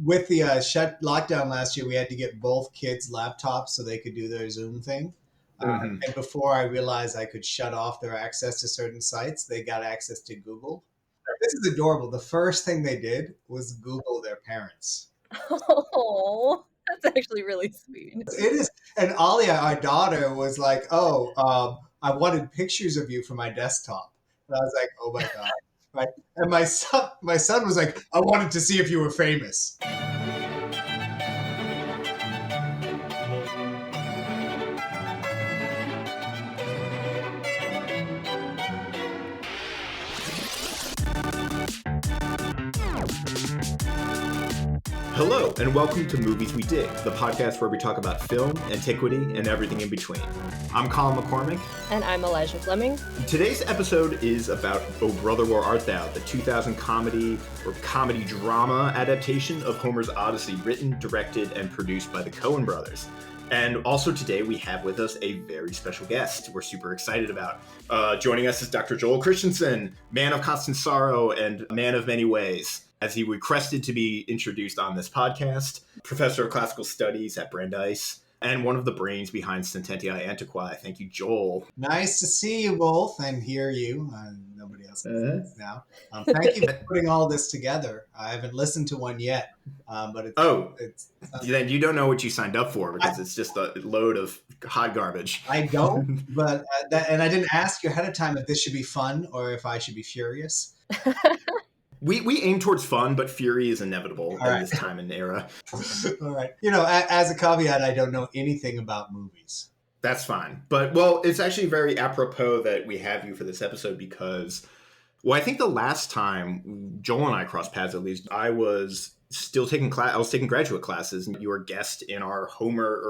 with the shut lockdown last year, we had to get both kids laptops so they could do their Zoom thing. And before I realized I could shut off their access to certain sites, they got access to Google. This is adorable. The first thing they did was Google their parents. Oh, that's actually really sweet. It is. And Alia, our daughter, was like, I wanted pictures of you for my desktop. And I was like, oh my God. Right. And my son was like, I wanted to see if you were famous. Hello, and welcome to Movies We Dig, the podcast where we talk about film, antiquity, and everything in between. I'm Colin McCormick. And I'm Elijah Fleming. Today's episode is about Oh Brother, Where Art Thou, the 2000 comedy or comedy drama adaptation of Homer's Odyssey, written, directed, and produced by the Cohen Brothers. And also today we have with us a very special guest we're super excited about. Joining us is Dr. Joel Christensen, man of constant sorrow and man of many ways, as he requested to be introduced on this podcast, professor of classical studies at Brandeis, and one of the brains behind Sententiae Antiquae. Thank you, Joel. Nice to see you both and hear you. Nobody else can see now. Thank you for putting all this together. I haven't listened to one yet, but it's then you don't know what you signed up for because it's just a load of hot garbage. I don't, but and I didn't ask you ahead of time if this should be fun or if I should be furious. We aim towards fun, but fury is inevitable at this time and era. All right. As a caveat, I don't know anything about movies. That's fine. But, well, it's actually very apropos that we have you for this episode because, I think the last time Joel and I crossed paths, at least, I was still taking graduate classes, and you were a guest in our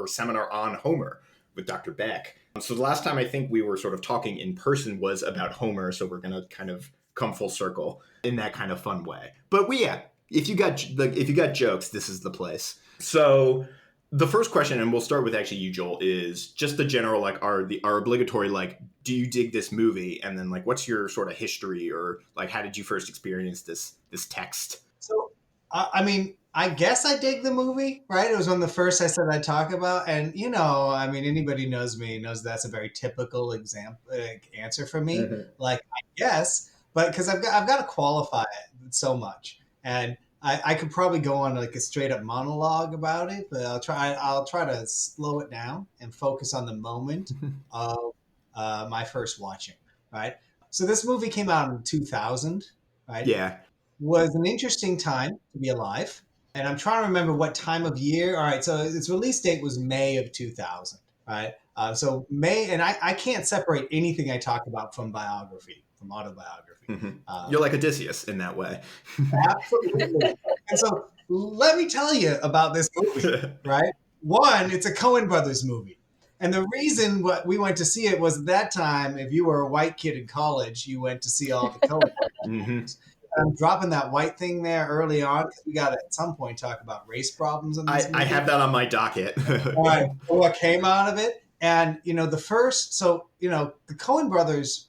seminar on Homer with Dr. Beck. So the last time I think we were sort of talking in person was about Homer, so we're going to kind of come full circle in that kind of fun way. But if you got jokes, this is the place. So the first question, and we'll start with actually you, Joel, is just the general, our obligatory, do you dig this movie? And then what's your sort of history, or how did you first experience this text? So, I guess I dig the movie, right? It was one of the first I said I'd talk about. And, anybody knows me knows that's a very typical answer for me. Mm-hmm. I guess. But because I've got to qualify it so much, and I could probably go on a straight up monologue about it, but I'll try to slow it down and focus on the moment of my first watching. Right. So this movie came out in 2000. Right. Yeah. Was an interesting time to be alive, and I'm trying to remember what time of year. All right. So its release date was May of 2000. Right. So May, and I can't separate anything I talk about from autobiography. Mm-hmm. You're like Odysseus in that way. Absolutely. And so let me tell you about this movie, right? One, it's a Cohen Brothers movie. And the reason we went to see it was at that time, if you were a white kid in college, you went to see all the Cohen Brothers movies. I'm dropping that white thing there early on because we got to at some point talk about race problems in this movie. I have that on my docket. All right. What came out of it? And, the Cohen Brothers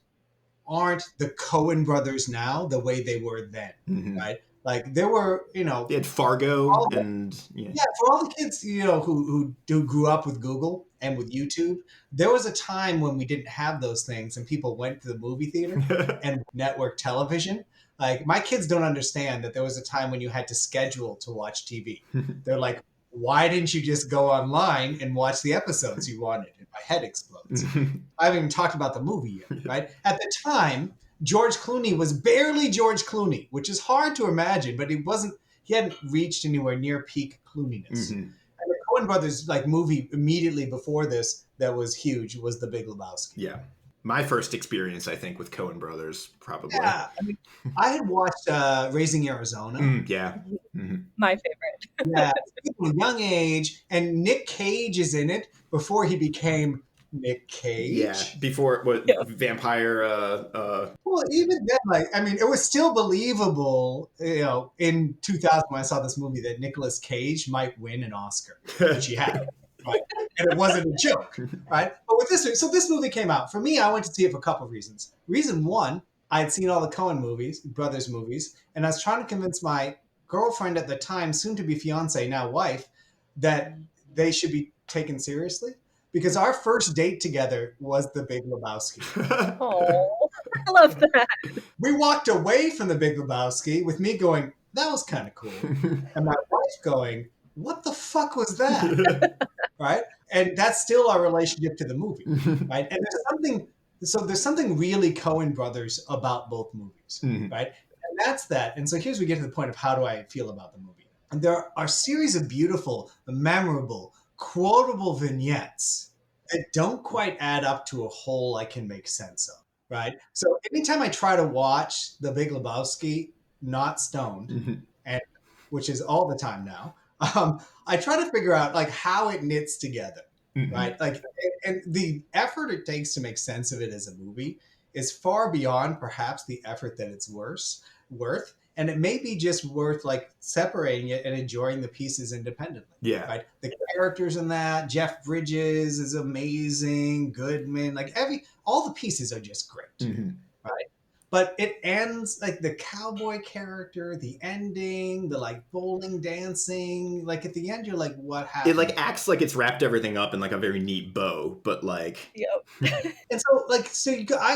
aren't the Cohen Brothers now the way they were then, mm-hmm. right? There were, they had Fargo for all the kids, who grew up with Google and with YouTube, there was a time when we didn't have those things and people went to the movie theater and network television. My kids don't understand that there was a time when you had to schedule to watch TV. They're like, why didn't you just go online and watch the episodes you wanted? And my head explodes. I haven't even talked about the movie yet, right? At the time, George Clooney was barely George Clooney, which is hard to imagine, but he hadn't reached anywhere near peak Clooniness. Mm-hmm. And the Coen Brothers movie immediately before this that was huge was The Big Lebowski. Yeah. My first experience, I think, with Coen Brothers, probably. Yeah, I had watched Raising Arizona. Yeah. Mm-hmm. My favorite. Yeah, from a young age. And Nick Cage is in it before he became Nick Cage. Yeah, before vampire. Well, even then, it was still believable, in 2000 when I saw this movie that Nicolas Cage might win an Oscar, which he had. Right. And it wasn't a joke, right? But with this movie came out. For me, I went to see it for a couple of reasons. Reason one, I had seen all the Coen Brothers movies, and I was trying to convince my girlfriend at the time, soon to be fiance, now wife, that they should be taken seriously. Because our first date together was The Big Lebowski. Oh, I love that. We walked away from The Big Lebowski with me going, that was kind of cool. And my wife going, what the fuck was that? Right? And that's still our relationship to the movie. Right? And there's something really Cohen Brothers about both movies. Right? And that's that. And so here's we get to the point of how do I feel about the movie. And there are a series of beautiful, memorable, quotable vignettes that don't quite add up to a whole I can make sense of. Right. So anytime I try to watch The Big Lebowski, not stoned, and which is all the time now, I try to figure out like how it knits together. Right. Like, and the effort it takes to make sense of it as a movie is far beyond perhaps the effort that it's worth. And it may be just worth like separating it and enjoying the pieces independently. Yeah. Right. The characters in that, Jeff Bridges is amazing. Goodman, like all the pieces are just great. Right. But it ends like the cowboy character, the ending, the like bowling dancing. Like at the end, you're like, what happened? It like acts like it's wrapped everything up in like a very neat bow, but like. Yep. And so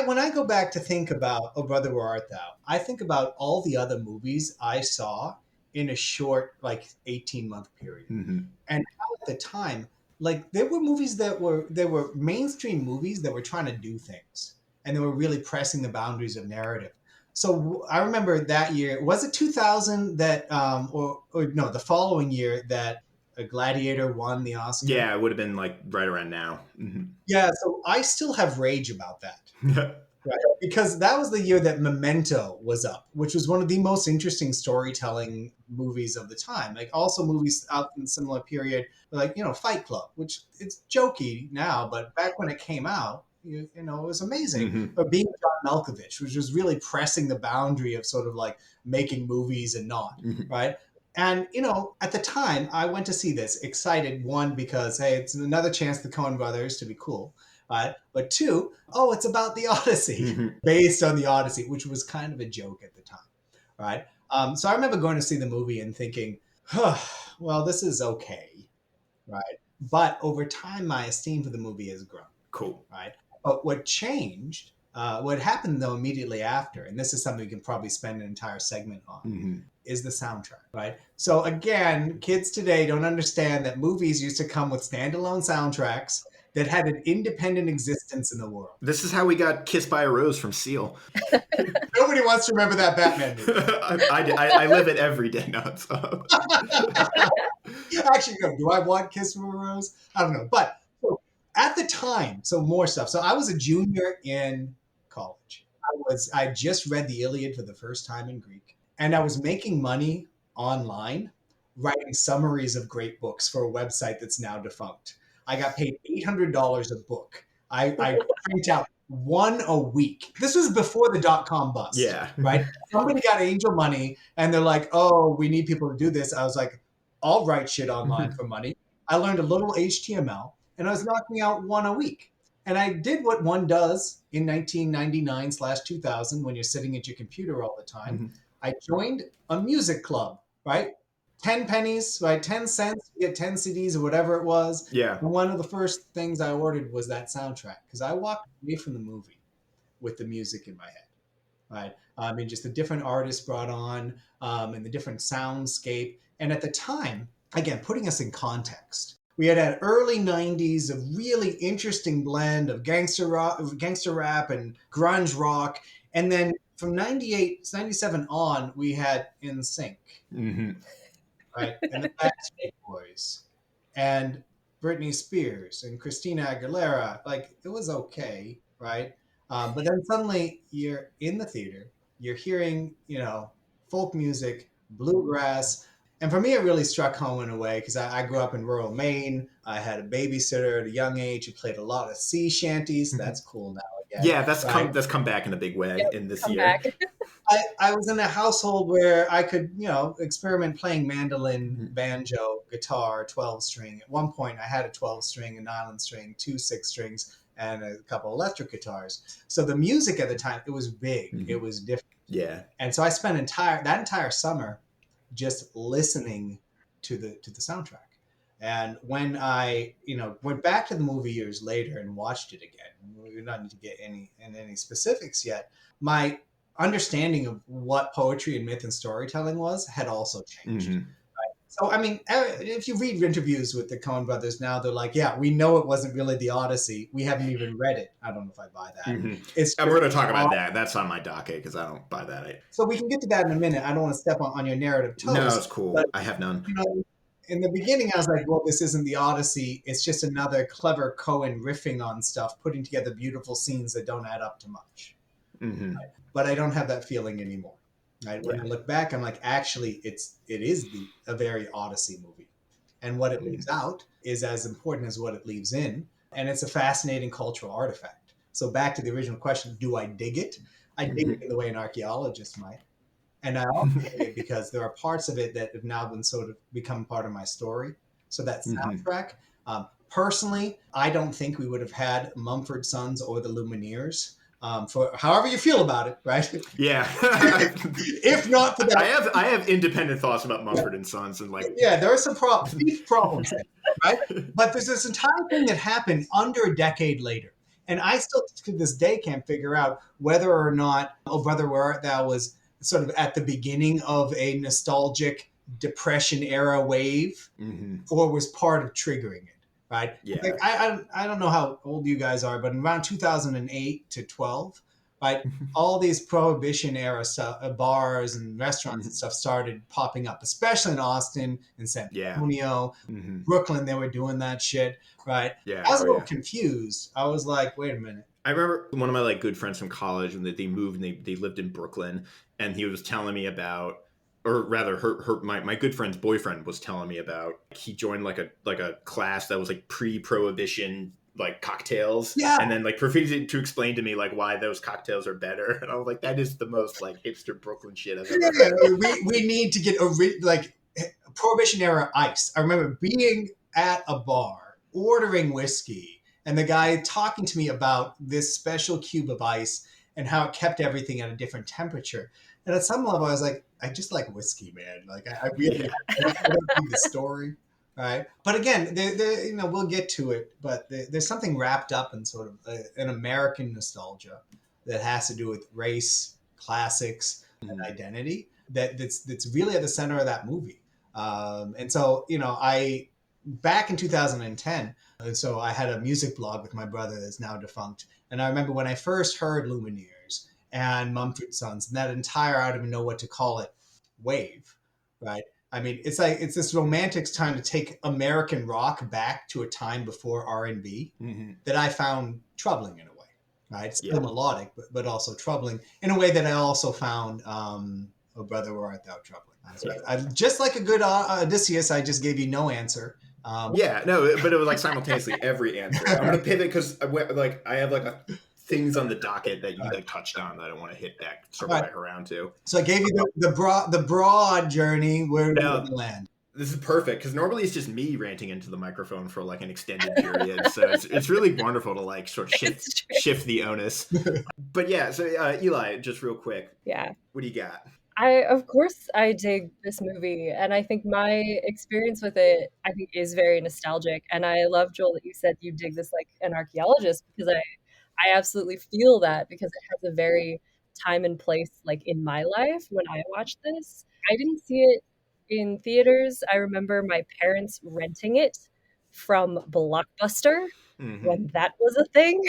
when I go back to think about Oh Brother Where Art Thou, I think about all the other movies I saw in a short like 18-month period, and how at the time, like there were movies that were mainstream movies that were trying to do things. And they were really pressing the boundaries of narrative. So I remember that year, was it 2000 that, or no, the following year that Gladiator won the Oscar? Yeah, it would have been like right around now. Yeah, so I still have rage about that. Right? Because that was the year that Memento was up, which was one of the most interesting storytelling movies of the time. Like also movies out in a similar period, like, Fight Club, which it's jokey now, but back when it came out, it was amazing. But being John Malkovich, which was really pressing the boundary of sort of like making movies and not, right? And, at the time, I went to see this excited, one, because, hey, it's another chance the Coen Brothers to be cool, right? But two, it's about the Odyssey, based on the Odyssey, which was kind of a joke at the time, right? So I remember going to see the movie and thinking, well, this is okay, right? But over time, my esteem for the movie has grown. Cool. Right? But what changed, what happened though immediately after, and this is something we can probably spend an entire segment on, is the soundtrack, right? So again, kids today don't understand that movies used to come with standalone soundtracks that had an independent existence in the world. This is how we got Kissed by a Rose from Seal. Nobody wants to remember that Batman movie. I live it every day now. So. Actually, no, do I want Kiss from a Rose? I don't know. But at the time, so more stuff. So I was a junior in college. I just read the Iliad for the first time in Greek, and I was making money online writing summaries of great books for a website that's now defunct. I got paid $800 a book. I print out one a week. This was before the .com bust. Yeah. Right? Somebody got angel money, and they're like, oh, we need people to do this. I was like, I'll write shit online for money. I learned a little HTML. And I was knocking out one a week. And I did what one does in 1999/2000 when you're sitting at your computer all the time. I joined a music club, right? 10 pennies, right? 10 cents, you get 10 CDs or whatever it was. Yeah. And one of the first things I ordered was that soundtrack because I walked away from the movie with the music in my head, right? I mean, just the different artists brought on and the different soundscape. And at the time, again, putting us in context, we had early 90s, a really interesting blend of gangster rap and grunge rock. And then from 98, 97 on, we had In Sync, right? And the Backstreet Boys and Britney Spears and Christina Aguilera. Like, it was okay, right? But then suddenly you're in the theater, you're hearing, folk music, bluegrass. And for me, it really struck home in a way because I grew up in rural Maine. I had a babysitter at a young age who played a lot of sea shanties. That's cool now. Again, yeah, that's come back in a big way in this year. I was in a household where I could, experiment playing mandolin, banjo, guitar, 12-string. At one point, I had a 12-string, a nylon string, 2 6-strings, and a couple electric guitars. So the music at the time, it was big. It was different. Yeah. And so I spent that entire summer just listening to the soundtrack. And when I, went back to the movie years later and watched it again, we do not need to get any specifics yet. My understanding of what poetry and myth and storytelling was had also changed. Mm-hmm. So, I mean, if you read interviews with the Cohen brothers now, they're like, yeah, we know it wasn't really the Odyssey. We haven't even read it. I don't know if I buy that. Mm-hmm. It's And we're going to talk about that. That's on my docket because I don't buy that. So we can get to that in a minute. I don't want to step on your narrative toes. No, it's cool. But, I have none. In the beginning, I was like, well, this isn't the Odyssey. It's just another clever Cohen riffing on stuff, putting together beautiful scenes that don't add up to much. Mm-hmm. Right? But I don't have that feeling anymore. Right? When I look back, I'm like, actually, it is a very Odyssey movie. And what it leaves out is as important as what it leaves in. And it's a fascinating cultural artifact. So back to the original question, do I dig it? I dig it in the way an archaeologist might. And I also dig it because there are parts of it that have now been sort of become part of my story. So that soundtrack, personally, I don't think we would have had Mumford Sons or the Lumineers. For however you feel about it, right? Yeah. If not for that, I have independent thoughts about Mumford and Sons and there are some problems there, right? But there's this entire thing that happened under a decade later, and I still to this day can't figure out whether or not "Oh Brother Where Art Thou" was sort of at the beginning of a nostalgic Depression era wave, or was part of triggering it. Right. Yeah. Like, I don't know how old you guys are, but around 2008 to 12, right, all these Prohibition era stuff, bars and restaurants and stuff started popping up, especially in Austin and San Antonio, Brooklyn. They were doing that shit. Right. Yeah. I was a little confused. I was like, wait a minute. I remember one of my good friends from college when they moved and they lived in Brooklyn, and he was telling me about, or rather my good friend's boyfriend was telling me about, he joined like a class that was pre-prohibition cocktails, and then proceeded to explain to me why those cocktails are better, and I was like, that is the most hipster Brooklyn shit I've ever heard. We need to get Prohibition era ice. I remember being at a bar ordering whiskey and the guy talking to me about this special cube of ice and how it kept everything at a different temperature. And at some level, I was like, I just like whiskey, man. I really I don't need the story, right? But again, we'll get to it. But there's something wrapped up in sort of an American nostalgia that has to do with race, classics, and identity. That's really at the center of that movie. And so, back in 2010, so I had a music blog with my brother that's now defunct. And I remember when I first heard Lumineers and Mumford Sons and that entire, I don't even know what to call it, wave, right? I mean, it's this romantic time to take American rock back to a time before R&B that I found troubling in a way, right? It's still melodic, but also troubling in a way that I also found, Oh Brother, Where Art Thou troubling. So just like a good Odysseus, I just gave you no answer. But it was simultaneously every answer. I'm going to pivot because I have things on the docket that you touched on that I want to hit back, circle back around to. So I gave you the broad journey where we land. This is perfect because normally it's just me ranting into the microphone for an extended period. So it's really wonderful to sort of shift the onus. But yeah, so Eli, just real quick. Yeah. What do you got? Of course I dig this movie, and I think my experience with it, is very nostalgic. And I love, Joel, that you said you dig this like an archaeologist, because I absolutely feel that, because it has a very time and place in my life when I watched this. I didn't see it in theaters. I remember my parents renting it from Blockbuster when that was a thing.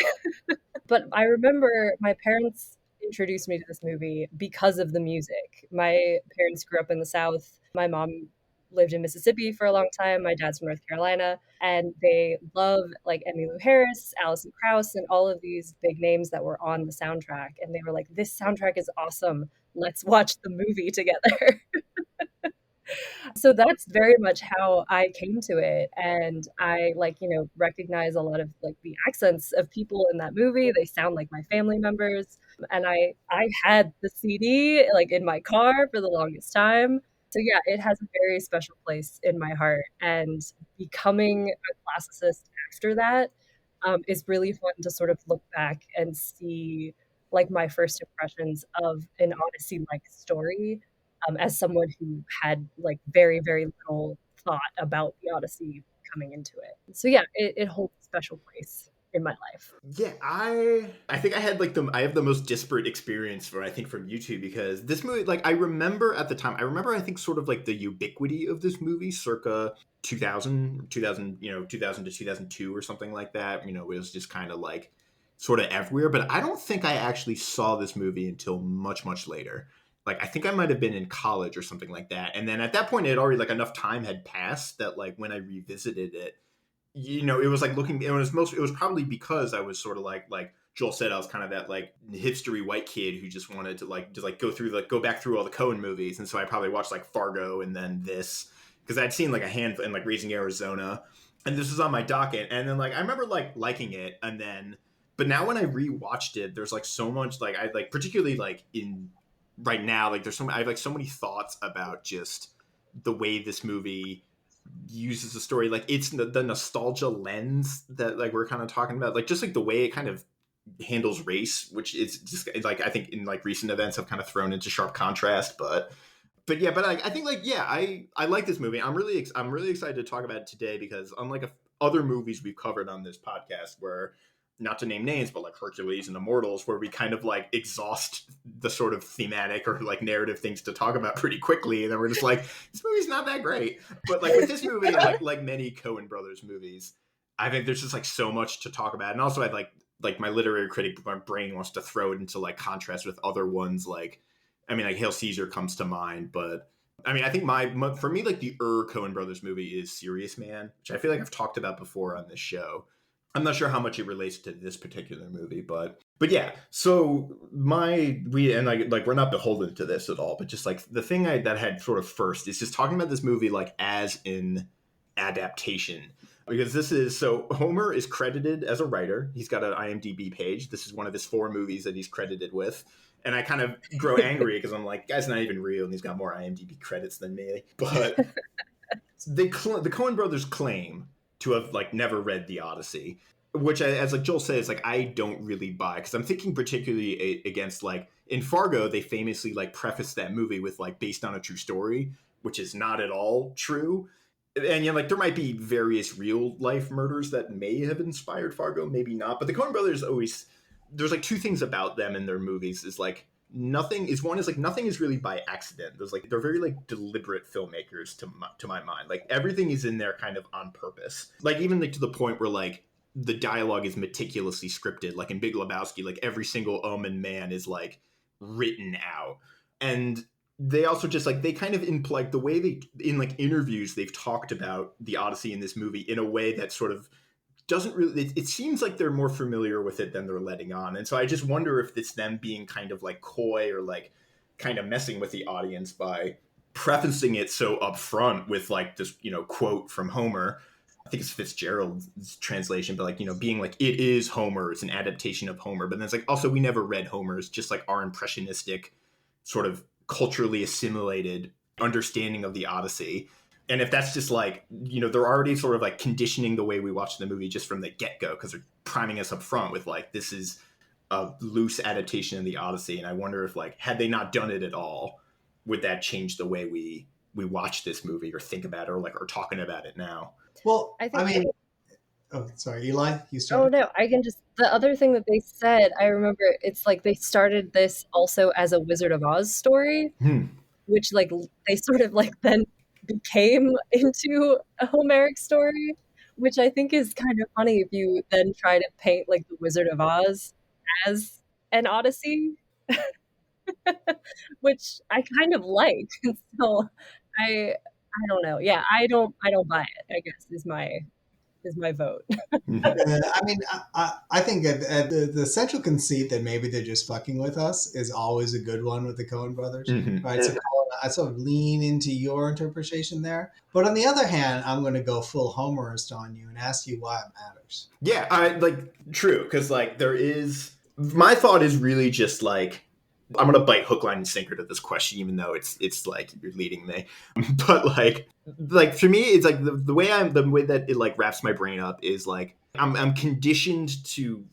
But I remember my parents introduced me to this movie because of the music. My parents grew up in the South. My mom lived in Mississippi for a long time. My dad's from North Carolina, and they love Emmylou Harris, Alison Krauss, and all of these big names that were on the soundtrack. And they were like, "This soundtrack is awesome. Let's watch the movie together." So that's very much how I came to it. And I recognize a lot of the accents of people in that movie. They sound like my family members. And I had the CD in my car for the longest time. So yeah, it has a very special place in my heart. And becoming a classicist after that is really fun to sort of look back and see my first impressions of an Odyssey-like story as someone who had like very, very little thought about the Odyssey coming into it. So yeah, it holds a special place in my life. Yeah, I think I have the most disparate experience for I think from YouTube, because this movie, like, I remember at the time, I think sort of like the ubiquity of this movie circa 2000, 2000 to 2002 or something like that. It was just kind of like sort of everywhere, but I don't think I actually saw this movie until much, much later. Like, I think I might have been in college or something like that. And then at that point, it had already, like, enough time had passed that, like, when I revisited it, it was like looking, it was probably because I was sort of like Joel said, I was kind of that like hipstery white kid who just wanted to go back through all the Cohen movies. And so I probably watched like Fargo and then this, because I'd seen like a handful and like Raising Arizona, and this was on my docket. And then like I remember like liking it, and then but now when I rewatched it, there's like so much, like I like particularly like in right now, like I have like so many thoughts about just the way this movie uses the story, like it's the nostalgia lens that like we're kind of talking about, like just like the way it kind of handles race, which is just like I think in like recent events have kind of thrown into sharp contrast, but yeah, but I think like yeah, I like this movie. I'm really excited to talk about it today, because unlike other movies we've covered on this podcast, where not to name names, but like Hercules and Immortals, where we kind of like exhaust the sort of thematic or like narrative things to talk about pretty quickly, and then we're just like, this movie's not that great. But like with this movie, and like many Cohen Brothers movies, I think there's just like so much to talk about. And also I like my literary critic brain wants to throw it into like contrast with other ones, like I mean like Hail Caesar comes to mind, but I mean I think for me like the Cohen Brothers movie is Serious Man, which I feel like I've talked about before on this show. I'm not sure how much it relates to this particular movie, but yeah. So we're not beholden to this at all, but just like the thing that had sort of first is just talking about this movie like as an adaptation, because so Homer is credited as a writer. He's got an IMDb page. This is one of his 4 movies that he's credited with. And I kind of grow angry because I'm like, guy's not even real, and he's got more IMDb credits than me. But the Coen Brothers claim to have like never read the Odyssey, which as like Joel says, like I don't really buy, because I'm thinking particularly against like in Fargo, they famously like preface that movie with like based on a true story, which is not at all true. And like there might be various real life murders that may have inspired Fargo, maybe not. But the Coen Brothers always, there's like 2 things about them in their movies is like nothing is really by accident. There's like they're very like deliberate filmmakers to my mind. Like everything is in there kind of on purpose. Like even like to the point where like the dialogue is meticulously scripted. Like in Big Lebowski, like every single and man is like written out. And they also just like they kind of imply the way they in like interviews they've talked about the Odyssey in this movie in a way that sort of doesn't really, it seems like they're more familiar with it than they're letting on. And so I just wonder if it's them being kind of like coy or like kind of messing with the audience by prefacing it so upfront with like this, quote from Homer. I think it's Fitzgerald's translation, but like, being like, it is Homer, it's an adaptation of Homer. But then it's like, also, we never read Homer. It's just like our impressionistic sort of culturally assimilated understanding of the Odyssey. And if that's just like, they're already sort of like conditioning the way we watch the movie just from the get-go, because they're priming us up front with like, this is a loose adaptation of the Odyssey. And I wonder if like, had they not done it at all, would that change the way we watch this movie or think about it or talking about it now? Well, I mean, oh, sorry, Eli, you started. Oh no, I can just, the other thing that they said, I remember it's like they started this also as a Wizard of Oz story, which like they sort of like then became into a Homeric story, which I think is kind of funny if you then try to paint like the Wizard of Oz as an Odyssey, which I kind of like. So I don't know. Yeah, I don't buy it, I guess is my vote. I mean, I think the central conceit that maybe they're just fucking with us is always a good one with the Coen Brothers, right? So I sort of lean into your interpretation there. But on the other hand, I'm going to go full Homerist on you and ask you why it matters. Yeah, true, because like there is, my thought is really just like, I'm going to bite hook, line, and sinker to this question, even though it's like you're leading me. But like for me, it's like the way that it like wraps my brain up is like I'm conditioned to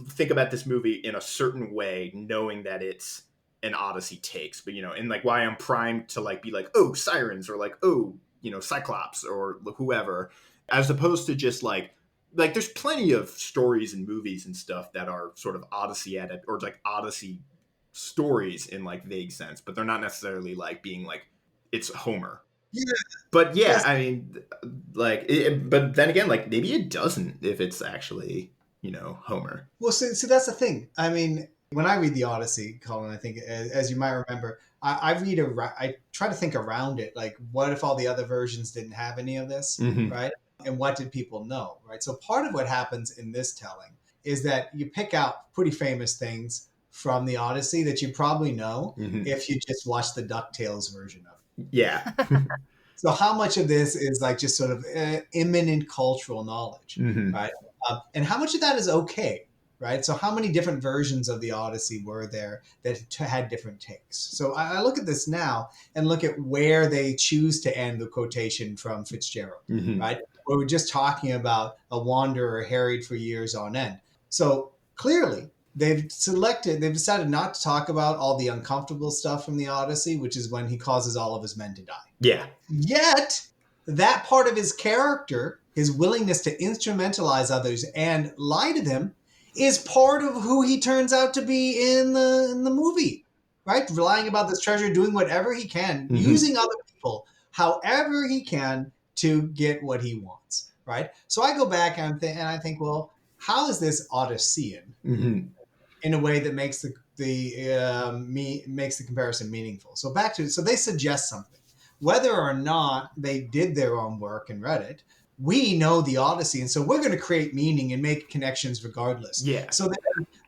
think about this movie in a certain way, knowing that it's an Odyssey takes, but and like why I'm primed to like be like, oh, sirens, or like, oh, Cyclops, or whoever, as opposed to just like there's plenty of stories and movies and stuff that are sort of Odyssey or like Odyssey stories in like vague sense, but they're not necessarily like being like it's Homer. Yeah. But yeah, Yes. I mean, like, but then again, like maybe it doesn't if it's actually Homer. Well, so that's the thing. I mean, when I read the Odyssey, Colin, I think as you might remember, I try to think around it. Like, what if all the other versions didn't have any of this, right? And what did people know, right? So part of what happens in this telling is that you pick out pretty famous things from the Odyssey that you probably know if you just watch the DuckTales version of it. Yeah. So how much of this is like just sort of imminent cultural knowledge, right? And how much of that is okay, right? So how many different versions of the Odyssey were there that had different takes? So I look at this now and look at where they choose to end the quotation from Fitzgerald, right? Where we're just talking about a wanderer harried for years on end. So clearly they've decided not to talk about all the uncomfortable stuff from the Odyssey, which is when he causes all of his men to die. Yeah. Yet that part of his character, his willingness to instrumentalize others and lie to them, is part of who he turns out to be in the movie, right? Lying about this treasure, doing whatever he can, using other people however he can to get what he wants, right? So I go back and I think, well, how is this Odyssean in a way that makes makes the comparison meaningful? So they suggest something. Whether or not they did their own work and read it, we know the Odyssey, and so we're going to create meaning and make connections regardless. Yeah. So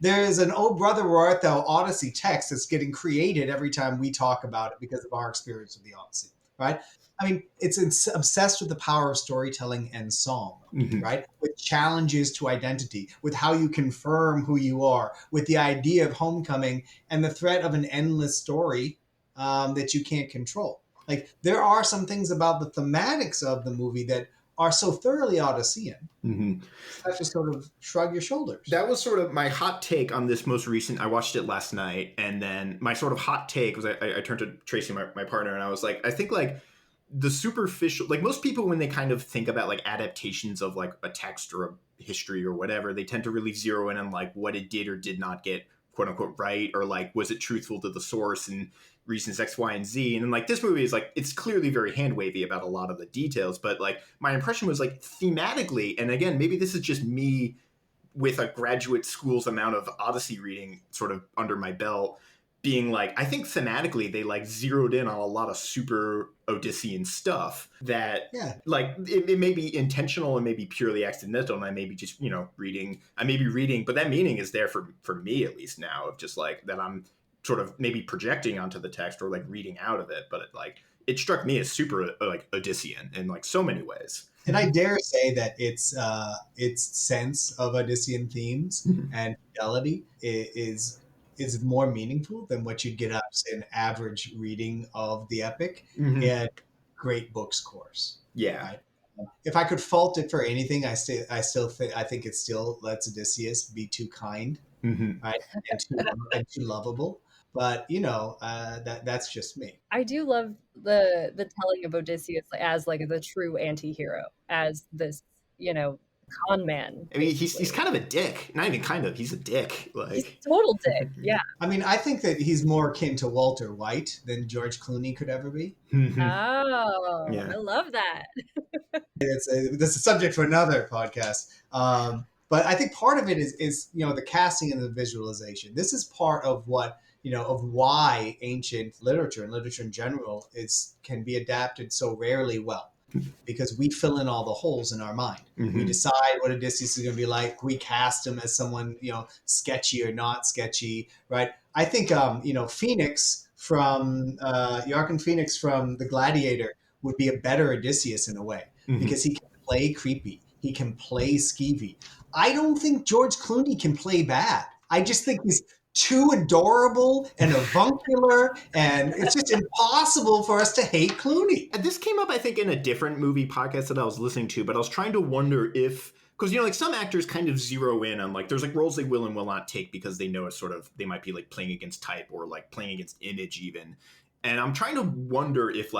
there is an "Oh Brother, Where Art Thou" Odyssey text that's getting created every time we talk about it because of our experience with the Odyssey, right? I mean, it's obsessed with the power of storytelling and song, right? With challenges to identity, with how you confirm who you are, with the idea of homecoming and the threat of an endless story that you can't control. Like, there are some things about the thematics of the movie that are so thoroughly Odyssean. You have to sort of shrug your shoulders. That was sort of my hot take on this most recent. I watched it last night, and then my sort of hot take was I turned to Tracy, my partner, and I was like, I think like the superficial, like most people when they kind of think about like adaptations of like a text or a history or whatever, they tend to really zero in on like what it did or did not get quote unquote right, or like was it truthful to the source and reasons X, Y, and Z. And then like this movie is like, it's clearly very hand wavy about a lot of the details, but like my impression was like thematically, and again, maybe this is just me with a graduate school's amount of Odyssey reading sort of under my belt, being like, I think thematically they like zeroed in on a lot of super Odyssean stuff that like it may be intentional and maybe purely accidental, and I may be just reading, but that meaning is there for me at least now, of just like that I'm sort of maybe projecting onto the text or like reading out of it, but it struck me as super like Odyssean in like so many ways. And I dare say that its sense of Odyssean themes and fidelity is more meaningful than what you'd get out of, say, an average reading of the epic in Great Books course. Yeah. Right? If I could fault it for anything, I think it still lets Odysseus be too kind, right, and too lovable. But that's just me. I do love the telling of Odysseus as like the true anti-hero, as this con man. I mean, he's kind of a dick. Not even kind of. He's a dick. Like, he's a total dick. Yeah. I mean, I think that he's more akin to Walter White than George Clooney could ever be. Oh, yeah. I love that. That's a subject for another podcast. But I think part of it is the casting and the visualization. This is part of what of why ancient literature and literature in general can be adapted so rarely well. Because we fill in all the holes in our mind. We decide what Odysseus is going to be like. We cast him as someone, sketchy or not sketchy, right? I think, Phoenix from Joaquin Phoenix from The Gladiator would be a better Odysseus in a way because he can play creepy. He can play skeevy. I don't think George Clooney can play bad. I just think he's too adorable and avuncular, and it's just impossible for us to hate Clooney. And this came up, I think, in a different movie podcast that I was listening to, but I was trying to wonder if because like some actors kind of zero in on like there's like roles they will and will not take because they know it's sort of they might be like playing against type or like playing against image even. And I'm trying to wonder if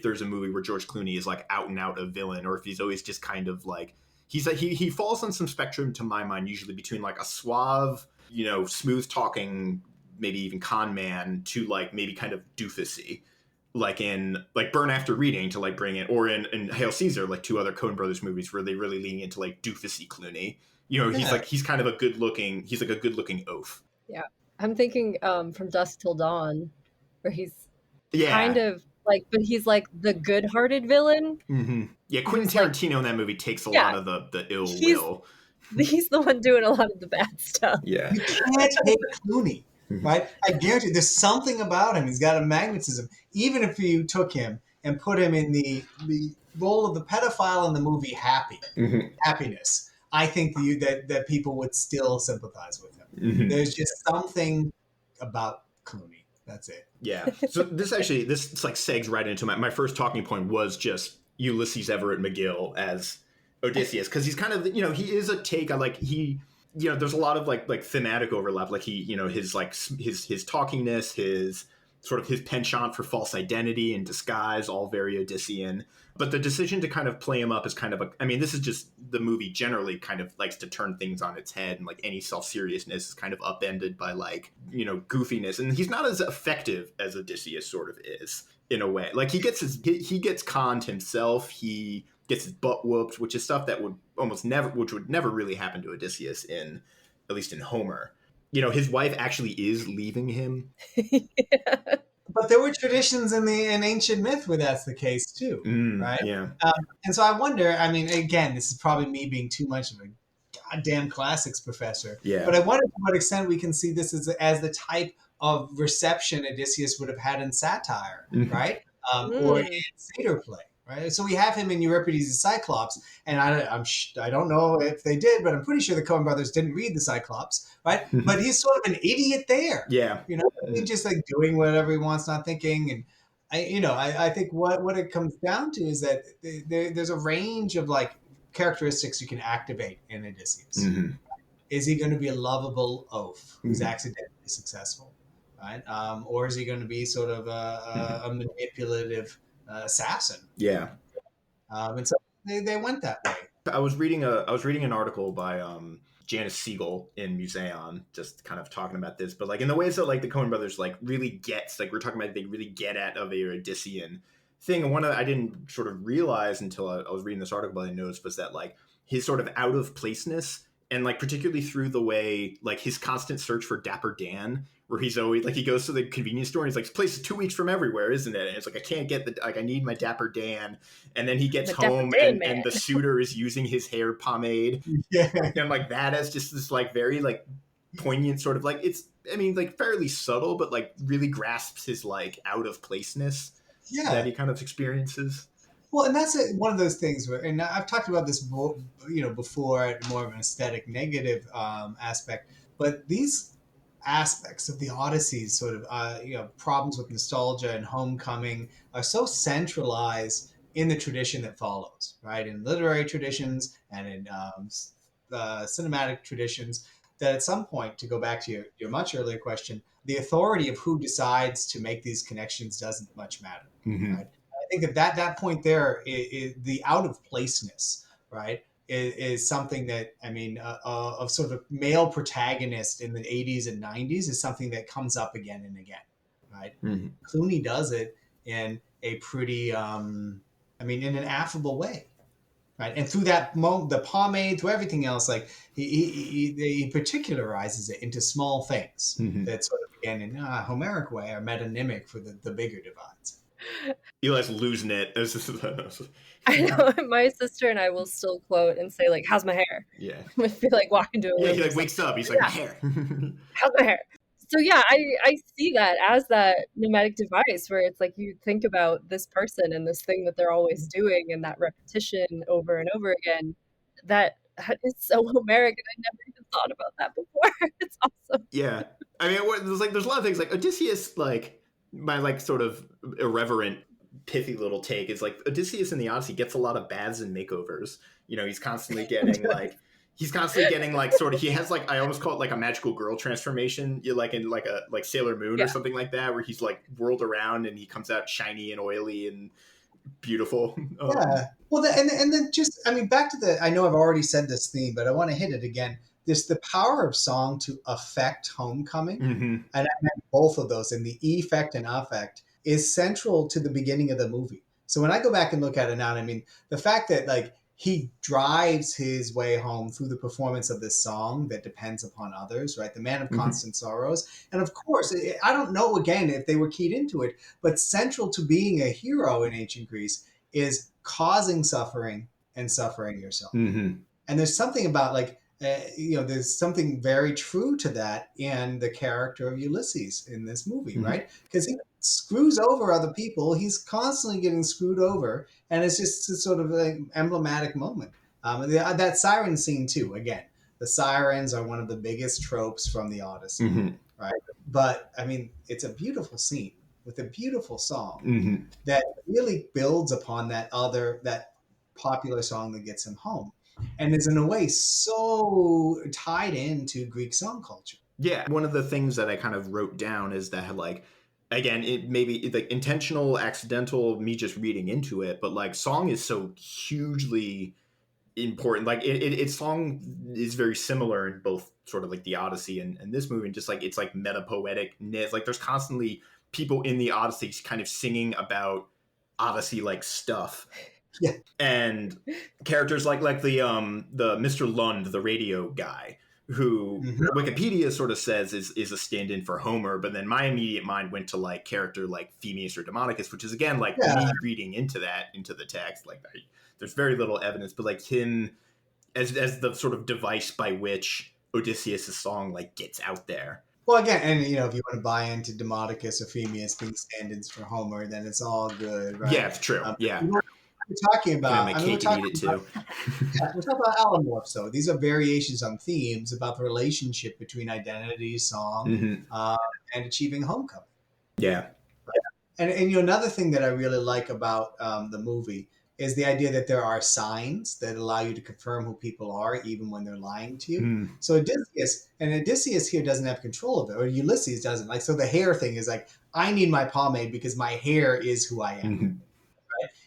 there's a movie where George Clooney is like out and out a villain, or if he's always just kind of like he falls on some spectrum to my mind, usually between like a suave, smooth talking, maybe even con man, to like maybe kind of doofusy, like in like Burn After Reading, to like bring in, or in Hail Caesar, like two other Coen Brothers movies where they really lean into like doofusy Clooney. He's kind of a good looking oaf. Yeah, I'm thinking From Dusk Till Dawn, where he's Yeah. kind of like, but he's like the good-hearted villain. Mm-hmm. Yeah, Quentin Tarantino in that movie takes a lot of the ill will. He's the one doing a lot of the bad stuff. Yeah. You can't hate Clooney, right? I guarantee you, there's something about him. He's got a magnetism. Even if you took him and put him in the role of the pedophile in the movie Happiness, I think that people would still sympathize with him. Mm-hmm. There's just something about Clooney. That's it. Yeah. So this like segs right into my first talking point was just Ulysses Everett McGill as Odysseus, because he's kind of, he is a take on like there's a lot of like thematic overlap, like his like his talkingness, his sort of his penchant for false identity and disguise, all very Odyssean. But the decision to kind of play him up is kind of this is just the movie generally kind of likes to turn things on its head, and like any self-seriousness is kind of upended by like, goofiness. And he's not as effective as Odysseus sort of is in a way. Like he gets conned himself. He gets his butt whooped, which is stuff that would never really happen to Odysseus at least in Homer. His wife actually is leaving him. Yeah. But there were traditions in ancient myth where that's the case too, right? Yeah. And so I wonder, again, this is probably me being too much of a goddamn classics professor. Yeah. But I wonder to what extent we can see this as the type of reception Odysseus would have had in satire, right? Or in satyr play. Right, so we have him in Euripides' Cyclops, and I don't know if they did, but I'm pretty sure the Coen Brothers didn't read the Cyclops, right? But he's sort of an idiot there. Yeah, he's just like doing whatever he wants, not thinking. And I think what it comes down to is that there's a range of like characteristics you can activate in Odysseus. Mm-hmm. Is he going to be a lovable oaf who's accidentally successful, right? Or is he going to be sort of a manipulative assassin? Yeah. And so they went that way. I was reading an article by Janice Siegel in Museon, just kind of talking about this, but like in the ways that like the Coen Brothers like really gets, like we're talking about, they really get at of a Odyssean thing. And one of I didn't sort of realize until I was reading this article I noticed was that like his sort of out of placeness, and like particularly through the way like his constant search for Dapper Dan, where he's always like he goes to the convenience store and he's like, this place is 2 weeks from everywhere, isn't it? And it's like, I can't get I need my Dapper Dan. And then he gets home and the suitor is using his hair pomade. Yeah. And like that as just this like very like poignant sort of like, it's like fairly subtle, but like really grasps his like out of placeness that he kind of experiences. Well, and that's one of those things where, and I've talked about this, before, more of an aesthetic negative aspect, but these aspects of the Odyssey's sort of, problems with nostalgia and homecoming are so centralized in the tradition that follows, right? In literary traditions and in cinematic traditions, that at some point, to go back to your much earlier question, the authority of who decides to make these connections doesn't much matter, right? I think that point there is the out of placeness, right, is something that of sort of male protagonist in the 80s and 90s is something that comes up again and again, right? Mm-hmm. Clooney does it in a pretty, in an affable way, right? And through that the pomade, through everything else, like he particularizes it into small things that sort of again in a Homeric way are metonymic for the bigger divides. Eli's losing it. I know. My sister and I will still quote and say like, "How's my hair?" Yeah, I feel like walking to a room. Yeah, he like wakes up. He's like, "My hair." How's my hair? So yeah, I see that as that nomadic device where it's like you think about this person and this thing that they're always doing and that repetition over and over again. That is so Homeric, and I never even thought about that before. It's awesome. Yeah, there's a lot of things like Odysseus, like. My like sort of irreverent, pithy little take is like Odysseus in the Odyssey gets a lot of baths and makeovers. He's constantly getting like he's constantly getting like sort of, he has like, I almost call it like a magical girl transformation, you like in like a like Sailor Moon or something like that, where he's like whirled around and he comes out shiny and oily and beautiful. Yeah. Well, and then just, I mean, back to I know I've already said this theme, but I want to hit it again. The power of song to affect homecoming, and I meant both of those, and the effect and affect is central to the beginning of the movie. So when I go back and look at it now, I mean, the fact that like he drives his way home through the performance of this song that depends upon others, right? The man of constant sorrows. And of course, I don't know again if they were keyed into it, but central to being a hero in ancient Greece is causing suffering and suffering yourself. And there's something about like, there's something very true to that in the character of Ulysses in this movie, right? Because he screws over other people. He's constantly getting screwed over. And it's just a sort of like emblematic moment. That siren scene too, again, the sirens are one of the biggest tropes from the Odyssey, right? But I mean, it's a beautiful scene with a beautiful song that really builds upon that popular song that gets him home, and is in a way so tied into Greek song culture. Yeah, one of the things that I kind of wrote down is that like, again, it maybe like intentional, accidental, me just reading into it, but like song is so hugely important. Like its song is very similar in both sort of like the Odyssey and this movie, and just like it's like meta poeticness. Like there's constantly people in the Odyssey kind of singing about Odyssey like stuff. Yeah. And characters like the Mr. Lund, the radio guy, who Wikipedia sort of says is a stand-in for Homer, but then my immediate mind went to like character like Phemius or Demodocus, which is again like me reading into the text. Like there's very little evidence, but like him as the sort of device by which Odysseus' song like gets out there. Well, again, and if you want to buy into Demodocus or Phemius being stand-ins for Homer, then it's all good, right? Yeah, it's true. We're talking about. My cake and eat it too. We're talking about allomorphs, though. These are variations on themes about the relationship between identity, song, and achieving homecoming. Yeah. And another thing that I really like about the movie is the idea that there are signs that allow you to confirm who people are, even when they're lying to you. So Odysseus here doesn't have control of it, or Ulysses doesn't. Like, so the hair thing is like, I need my pomade because my hair is who I am.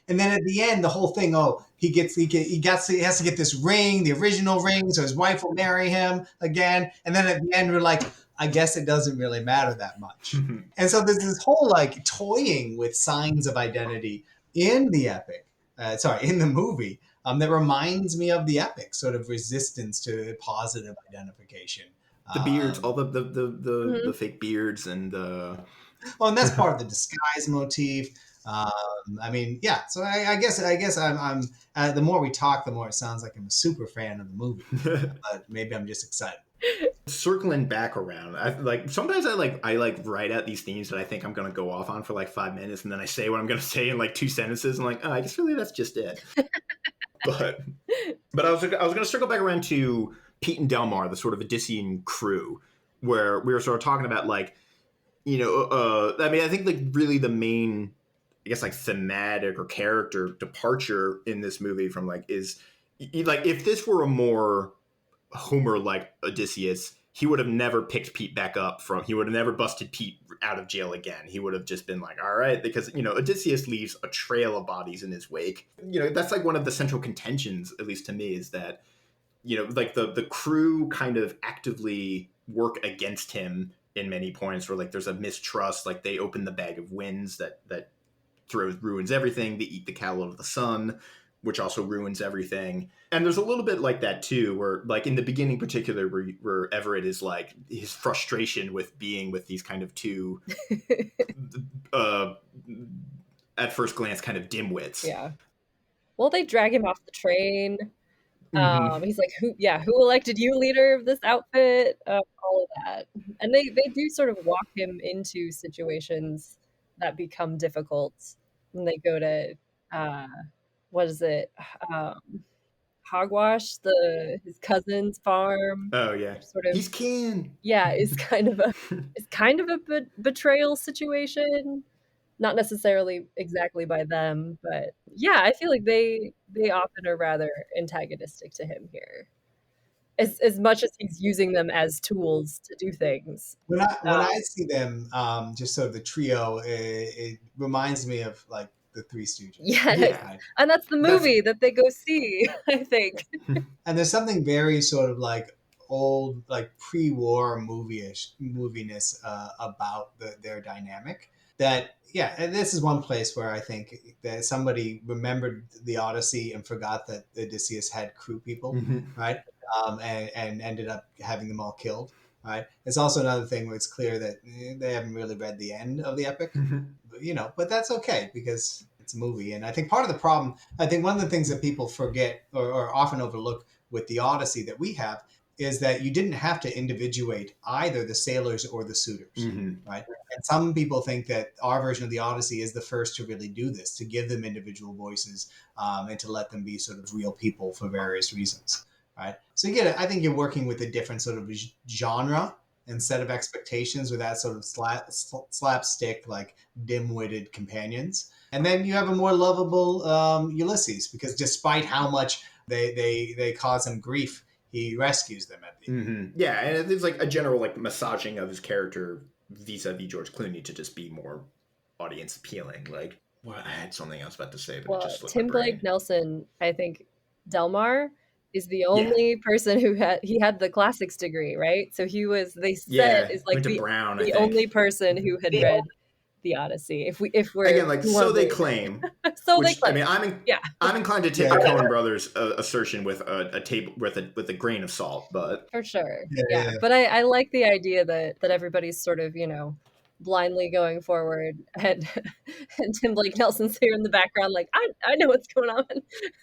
And then at the end, the whole thing, he has to get this ring, the original ring, so his wife will marry him again. And then at the end, we're like, I guess it doesn't really matter that much. And so there's this whole like toying with signs of identity in the epic, in the movie, that reminds me of the epic, sort of resistance to positive identification. The beards, all the fake beards, and and that's part of the disguise motif. I mean, yeah. So I guess I'm the more we talk, the more it sounds like I'm a super fan of the movie. But maybe I'm just excited. Circling back around, sometimes I write out these themes that I think I'm going to go off on for like 5 minutes, and then I say what I'm going to say in like 2 sentences, and like, I guess really that's just it. but I was going to circle back around to Pete and Delmar, the sort of Odyssean crew, where we were sort of talking about like, I mean, I think like really the main, I guess like thematic or character departure in this movie from like is like, if this were a more Homer like Odysseus, he would have never picked Pete back up he would have never busted Pete out of jail again. He would have just been like, all right, because Odysseus leaves a trail of bodies in his wake. That's like one of the central contentions, at least to me, is that like the crew kind of actively work against him in many points, where like there's a mistrust, like they open the bag of winds that ruins everything. They eat the cattle of the sun, which also ruins everything. And there's a little bit like that too, where like in the beginning particular, where Everett is like his frustration with being with these kind of two at first glance kind of dimwits. Yeah. Well, they drag him off the train. He's like, who elected you leader of this outfit? All of that. And they do sort of walk him into situations that become difficult when they go to what is it? Hogwash, his cousin's farm. Oh yeah, sort of. He's kin. Yeah, it's kind of a betrayal situation. Not necessarily exactly by them, but yeah, I feel like they often are rather antagonistic to him here. as much as he's using them as tools to do things. When I see them, just sort of the trio, it reminds me of like the Three Stooges. Yes. Yeah. Right? And that's the movie that they go see, I think. And there's something very sort of like old, like pre-war moviness about their dynamic. That yeah, and this is one place where I think that somebody remembered the Odyssey and forgot that Odysseus had crew people, right? And ended up having them all killed. Right. It's also another thing where it's clear that they haven't really read the end of the epic, but that's okay because it's a movie. And I think part of the problem, I think one of the things that people forget or often overlook with the Odyssey that we have is that you didn't have to individuate either the sailors or the suitors, right? And some people think that our version of the Odyssey is the first to really do this, to give them individual voices and to let them be sort of real people for various reasons, right? So you get it. I think you're working with a different sort of genre and set of expectations with that sort of slapstick, like dim-witted companions. And then you have a more lovable Ulysses, because despite how much they cause him grief, he rescues them at the end. Yeah, and it's like a general like massaging of his character vis-a-vis George Clooney to just be more audience appealing. Like, well, I had something else about to say, but it just slipped Tim my brain. Blake Nelson, I think Delmar is the only person who had the classics degree, right? So they said is like went to Brown, I the think. only person who had read the Odyssey. If we're again, like, so they claim. They claim. I mean, I'm inclined to take the Cohen Brothers assertion with a table with a grain of salt, but for sure, yeah. But I like the idea that everybody's sort of blindly going forward, and Tim Blake Nelson's here in the background, like I know what's going on.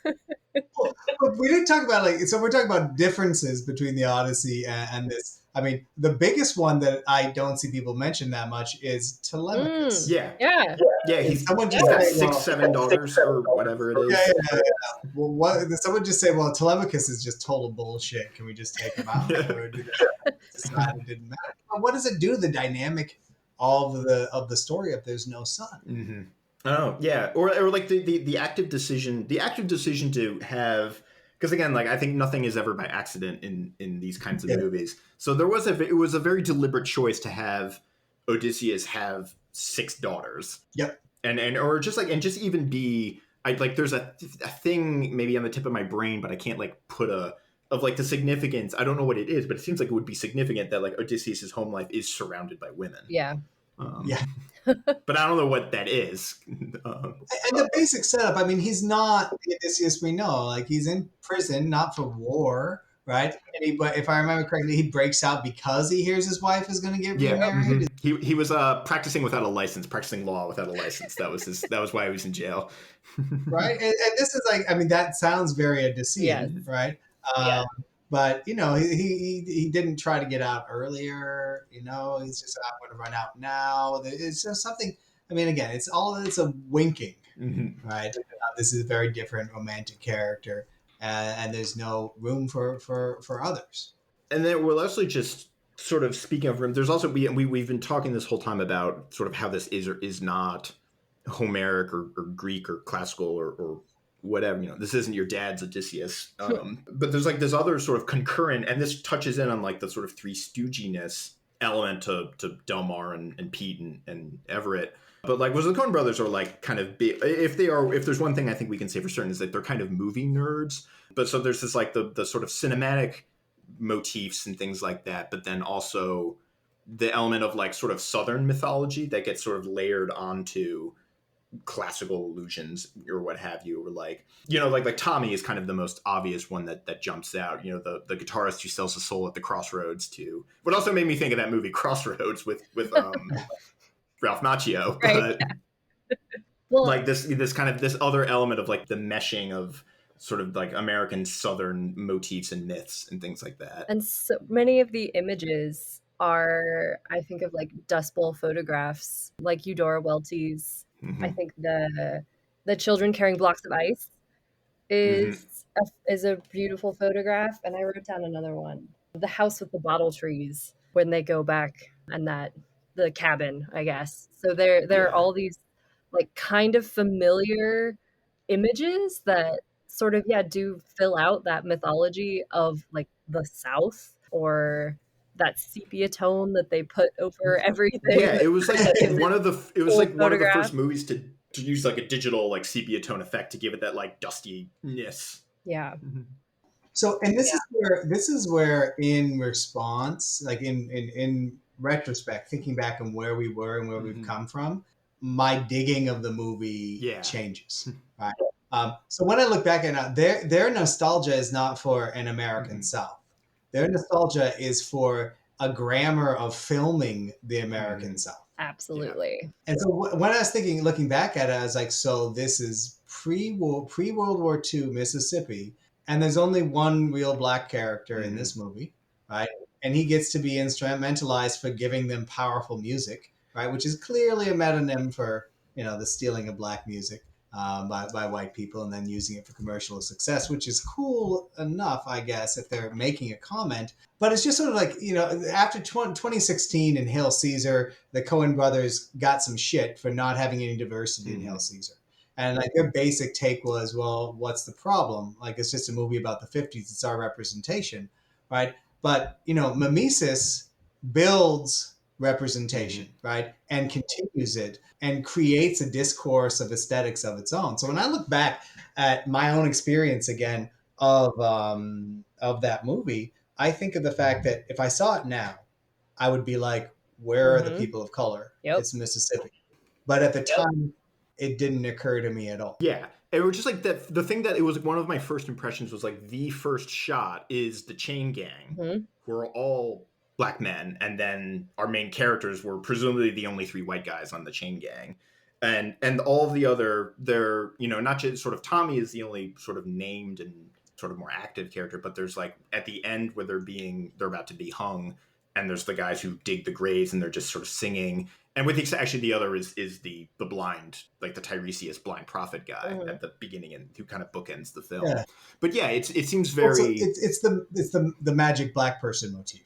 But we didn't talk about so we're talking about differences between the Odyssey and this. I mean, the biggest one that I don't see people mention that much is Telemachus. Yeah. He's someone just got 6-7 daughters or whatever it is. Yeah. Well, someone just say, well, Telemachus is just total bullshit. Can we just take him out? Or decide it didn't matter. But what does it do to the dynamic of the story if there's no son? Oh yeah, or like the active decision to have, because again, like, I think nothing is ever by accident in these kinds of movies. So it was a very deliberate choice to have Odysseus have 6 daughters. Yep. And just even be, there's a thing maybe on the tip of my brain, but I can't like put of like the significance. I don't know what it is, but it seems like it would be significant that like Odysseus's home life is surrounded by women. Yeah. But I don't know what that is. And the basic setup, I mean, he's not the Odysseus we know. Like, he's in prison, not for war, right? But if I remember correctly, he breaks out because he hears his wife is going to get remarried. He was practicing without a license, practicing law without a license. That was why he was in jail. Right? And this is like, I mean, that sounds very Odyssean, right? But he didn't try to get out earlier. He's just, I'm going to run out now. It's just something. I mean, again, it's a winking, right? This is a very different romantic character, and there's no room for others. And then we're actually just sort of speaking of room. There's also we've been talking this whole time about sort of how this is or is not Homeric or Greek or classical or whatever. This isn't your dad's Odysseus. But there's like this other sort of concurrent, and this touches in on like the sort of Three Stooginess element to Delmar and Pete and Everett. But like, the Coen Brothers are like kind of big. If there's one thing I think we can say for certain is that they're kind of movie nerds. But so there's this like the sort of cinematic motifs and things like that, but then also the element of like sort of Southern mythology that gets sort of layered onto classical allusions or what have you, or like Tommy is kind of the most obvious one that jumps out, the guitarist who sells his soul at the crossroads to what also made me think of that movie Crossroads with Ralph Macchio. Right, but like this kind of this other element of like the meshing of sort of like American Southern motifs and myths and things like that. And so many of the images are, I think, of like Dust Bowl photographs, like Eudora Welty's. I think the children carrying blocks of ice is a beautiful photograph. And I wrote down another one, the house with the bottle trees, when they go back, and the cabin, I guess. So there are all these like kind of familiar images that sort of do fill out that mythology of like the South, or that sepia tone that they put over everything. Yeah, That it was like one of the old one of the photograph. first movies to use like a digital like sepia tone effect to give it that like dustiness. Yeah. So, and this is where in response, like in retrospect, thinking back on where we were and where we've come from, my digging of the movie changes. Right. So when I look back at it, their nostalgia is not for an American South. Their nostalgia is for a grammar of filming the American South. Absolutely. Yeah. And so when I was thinking, looking back at it, I was like, so this is pre-World War II Mississippi, and there's only one real black character in this movie, right? And he gets to be instrumentalized for giving them powerful music, right? Which is clearly a metonym for, the stealing of black music by white people and then using it for commercial success, which is cool enough, I guess, if they're making a comment. But it's just sort of like, after 2016 in Hail Caesar, the Cohen brothers got some shit for not having any diversity in Hail Caesar. And like their basic take was, well, what's the problem? Like, it's just a movie about the 50s. It's our representation, right? But, mimesis builds representation, right? And continues it and creates a discourse of aesthetics of its own. So when I look back at my own experience again of that movie, I think of the fact that if I saw it now, I would be like, where are the people of color? Yep. It's Mississippi. But at the time, it didn't occur to me at all. Yeah. It was just like that. The thing that it was one of my first impressions was like the first shot is the chain gang, who are all black men, and then our main characters were presumably the only three white guys on the chain gang, and all of the other, they're not just sort of Tommy is the only sort of named and sort of more active character, but there's like at the end where they're about to be hung, and there's the guys who dig the graves and they're just sort of singing. And with actually the other is the blind, like the Tiresias blind prophet guy at the beginning, and who kind of bookends the film. Yeah. But yeah, it seems very. It's the magic black person motif.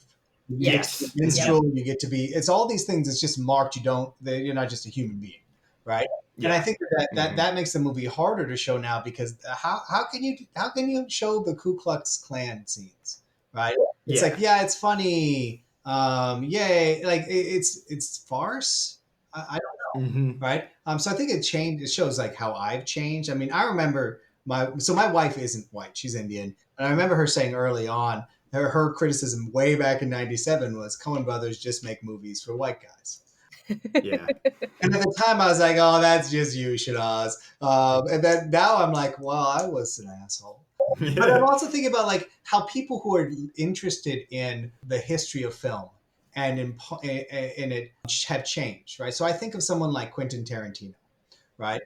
Yes, minstrel. You get to be. It's all these things. It's just marked. You're not just a human being, right? Yeah. And I think that makes the movie harder to show now, because how can you show the Ku Klux Klan scenes, right? It's like, yeah, it's funny. Yay, like it's farce. I don't know, right? So I think it changed. It shows like how I've changed. I mean, I remember my wife isn't white; she's Indian, and I remember her saying early on her criticism way back in '97 was Coen Brothers just make movies for white guys. Yeah. And at the time I was like, oh, that's just you, Shanaz. And then now I'm like, well, I was an asshole. But I'm also thinking about like how people who are interested in the history of film and in it have changed, right? So I think of someone like Quentin Tarantino, right,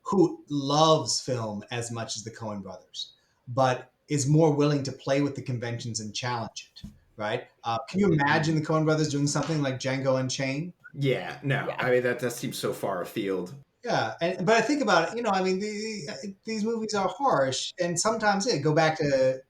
who loves film as much as the Coen brothers, but is more willing to play with the conventions and challenge it, right? Can you imagine the Coen brothers doing something like Django Unchained? Yeah, no. Yeah. I mean, that seems so far afield. Yeah, but I think about it, I mean, these movies are harsh, and sometimes go back to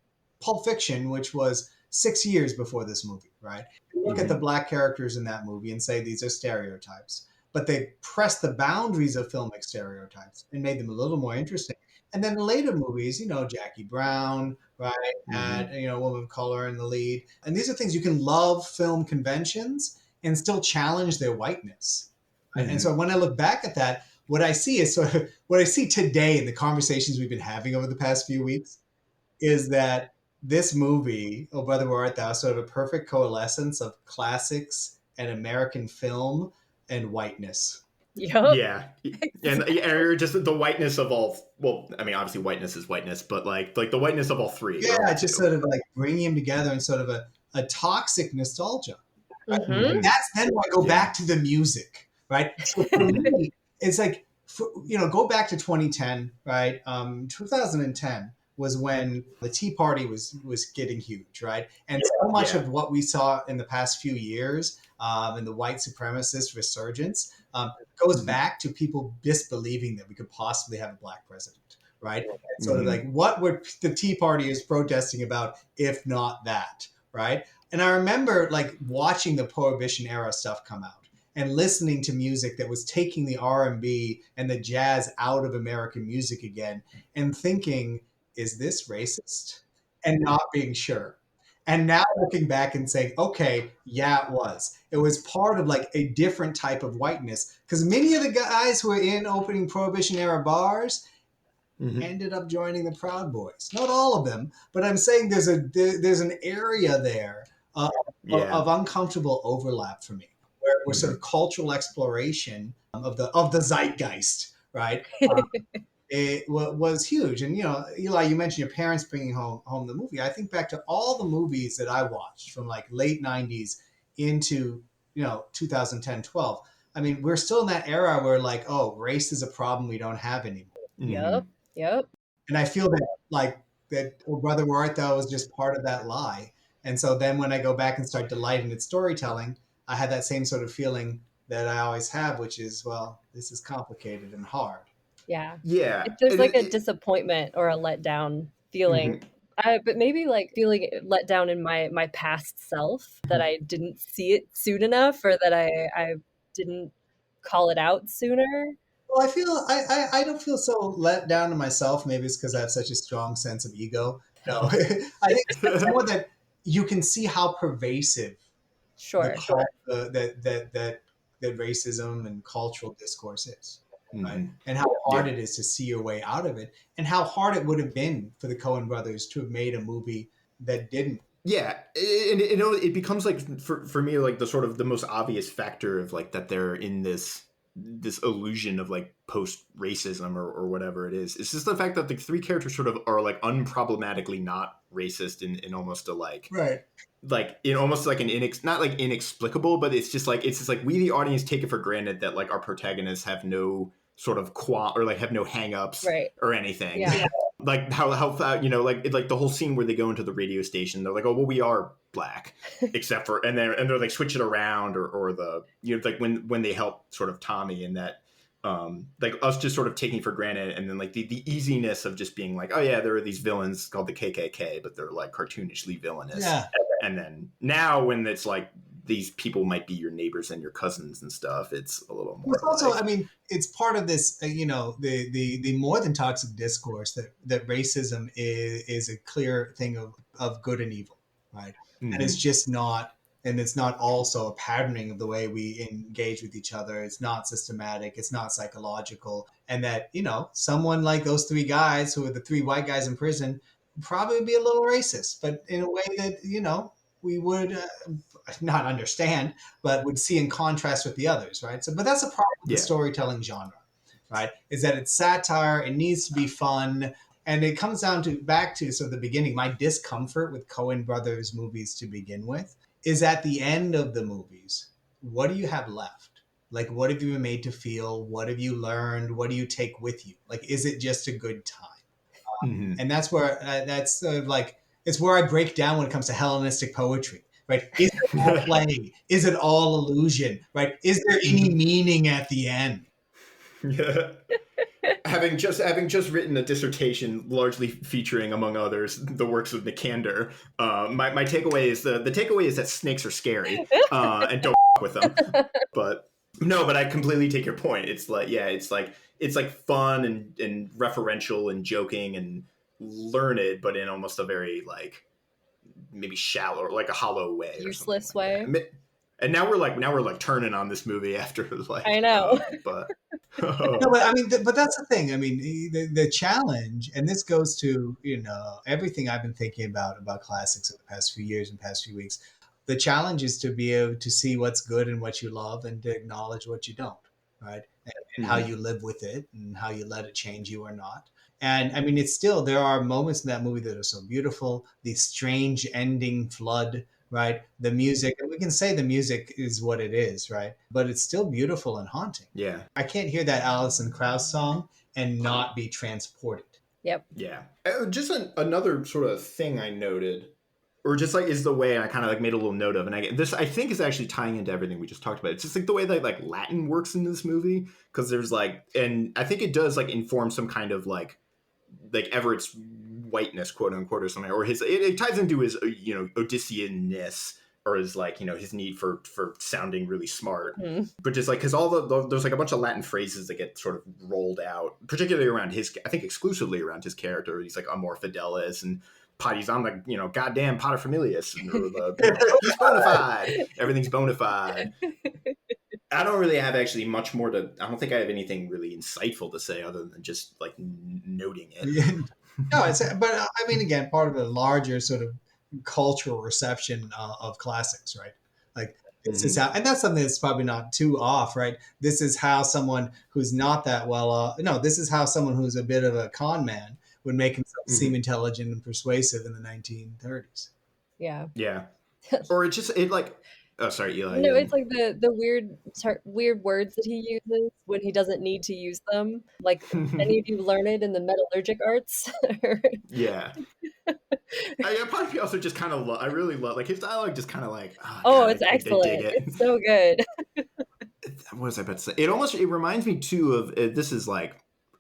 Pulp Fiction, which was 6 years before this movie, right? You look at the black characters in that movie and say these are stereotypes, but they pressed the boundaries of filmic stereotypes and made them a little more interesting. And then the later movies, Jackie Brown, right, had a woman of color in the lead, and these are things you can love film conventions and still challenge their whiteness. And so when I look back at that, what I see is sort of what I see today in the conversations we've been having over the past few weeks is that this movie, Oh Brother Where Art Thou, is sort of a perfect coalescence of classics and American film and whiteness. Yep. Yeah. And just the whiteness of all. Well, I mean, obviously whiteness is whiteness, but like the whiteness of all three. Yeah, just sort of like bringing them together in sort of a toxic nostalgia. Right? That's then when I go back to the music, right? So for me, it's like, go back to 2010, right? 2010 was when the Tea Party was getting huge, right? And so much of what we saw in the past few years in the white supremacist resurgence goes back to people disbelieving that we could possibly have a black president, right? And sort of like, what were the Tea Partyers protesting about, if not that, right? And I remember like watching the Prohibition era stuff come out and listening to music that was taking the R&B and the jazz out of American music again and thinking, is this racist? And not being sure. And now looking back and saying, okay, yeah, it was. It was part of like a different type of whiteness. Because many of the guys who were in opening Prohibition era bars ended up joining the Proud Boys. Not all of them, but I'm saying there's an area there of uncomfortable overlap for me, where sort of cultural exploration of the zeitgeist, right? It was huge. And, Eli, you mentioned your parents bringing home the movie. I think back to all the movies that I watched from like late 90s into, 2010, 12. I mean, we're still in that era where like, oh, race is a problem we don't have anymore. Yep. And I feel that like that Oh Brother Where Art Thou was just part of that lie. And so then when I go back and start delighting in storytelling, I had that same sort of feeling that I always have, which is, well, this is complicated and hard. Yeah. Yeah. There's like a disappointment or a letdown feeling. But maybe like feeling let down in my past self, that I didn't see it soon enough, or that I didn't call it out sooner. Well, I don't feel so let down to myself. Maybe it's because I have such a strong sense of ego. No, I think it's more that you can see how pervasive Sure. that racism and cultural discourse is, right? And how hard it is to see your way out of it, and how hard it would have been for the Cohen brothers to have made a movie that didn't. Yeah, and it becomes like for me like the sort of the most obvious factor of like that they're in this illusion of like post racism or whatever it is. It's just the fact that the three characters sort of are like unproblematically not racist in almost a like like in almost like an not like inexplicable, but it's just like we the audience take it for granted that like our protagonists have no sort of or like have no hang-ups or anything. Yeah. Like how like the whole scene where they go into the radio station, they're like, oh well, we are black, except for and they're like switch it around or the like when they help sort of Tommy and that like us just sort of taking for granted, and then like the easiness of just being like, oh yeah, there are these villains called the KKK, but they're like cartoonishly villainous. Yeah. And then now when it's like these people might be your neighbors and your cousins and stuff, it's a little more. It's also, I mean, it's part of this, the more than toxic discourse that racism is a clear thing of good and evil, right? And it's just not, and it's not also a patterning of the way we engage with each other. It's not systematic. It's not psychological. And that, someone like those three guys who are the three white guys in prison probably be a little racist, but in a way that, we would not understand, but would see in contrast with the others, right? So, but that's a problem with the storytelling genre, right? Is that it's satire, it needs to be fun, and it comes down to back to sort of the beginning. My discomfort with Cohen Brothers movies to begin with is at the end of the movies, what do you have left? Like, what have you been made to feel? What have you learned? What do you take with you? Like, is it just a good time? And that's where it's where I break down when it comes to Hellenistic poetry, right? Is it all play? Is it all illusion, right? Is there any meaning at the end? Yeah. having just written a dissertation largely featuring, among others, the works of Nicander, my takeaway is the takeaway is that snakes are scary and don't with them. But I completely take your point. It's like it's like fun and referential and joking and learned, but in almost a very like maybe shallow or like a hollow way, useless way. And now we're like turning on this movie after like I know, but no, but I mean, but that's the thing. I mean, the challenge, and this goes to everything I've been thinking about classics in the past few years and past few weeks. The challenge is to be able to see what's good and what you love, and to acknowledge what you don't, right? And how you live with it, and how you let it change you or not. And I mean, it's still, there are moments in that movie that are so beautiful. The strange ending flood, right? The music, and we can say the music is what it is, right? But it's still beautiful and haunting. Yeah. I can't hear that Alison Krauss song and not be transported. Yep. Yeah. Just another sort of thing I noted, or just like is the way I kind of like made a little note of, and I think is actually tying into everything we just talked about. It's just like the way that like Latin works in this movie, because there's like, and I think it does like inform some kind of like Everett's whiteness, quote unquote, or something, or his it ties into his Odyssean-ness, or his like his need for sounding really smart, but just like because all there's like a bunch of Latin phrases that get sort of rolled out, particularly around I think exclusively around his character. He's like amor fidelis, and he's on the, goddamn paterfamilias. He's bona fide. Everything's bona fide. I don't really have actually much more to. I don't think I have anything really insightful to say other than just like noting it. No, but I mean, again, part of a larger sort of cultural reception of classics, right? Like this is how, and that's something that's probably not too off, right? This is how someone who's not that well, no, this is how someone who's a bit of a con man would make himself seem intelligent and persuasive in the 1930s. Yeah. Yeah. Or it like. Oh, sorry, Eli. No, it's like the weird words that he uses when he doesn't need to use them. Like, any of you learn it in the metallurgic arts? Yeah. Part of me also just kind of I really love, like, his dialogue just kind of like, God, it's excellent. It's so good. What was I about to say? It reminds me, too, of, this is like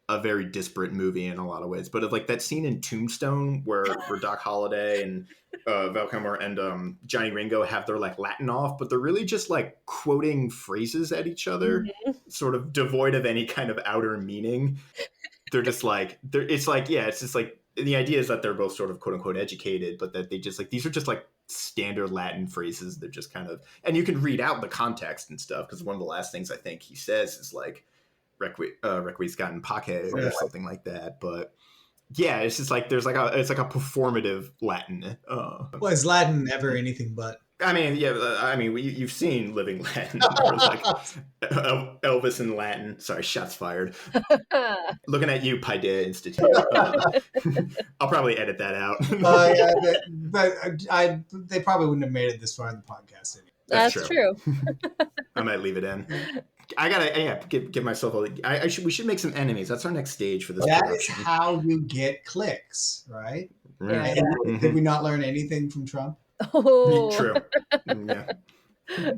a very disparate movie in a lot of ways, but of like that scene in Tombstone where Doc Holliday and Val Kilmer and Johnny Ringo have their like Latin off, but they're really just like quoting phrases at each other, sort of devoid of any kind of outer meaning. They're just like, it's just like, the idea is that they're both sort of quote unquote educated, but that they just like, these are just like standard Latin phrases. They're just kind of, and you can read out the context and stuff, because one of the last things I think he says is like, Requiescat in Pace or something like that. But yeah, it's just like it's like a performative Latin. Well, is Latin ever anything but? I mean, you've seen Living Latin, or like Elvis in Latin. Sorry, shots fired. Looking at you, Paideia Institute. I'll probably edit that out. They probably wouldn't have made it this far in the podcast anyway. That's true. I might leave it in. I gotta give myself we should make some enemies. That's our next stage for this. That production. Is how you get clicks, right? Right. And did we not learn anything from Trump? Oh, true. Yeah. I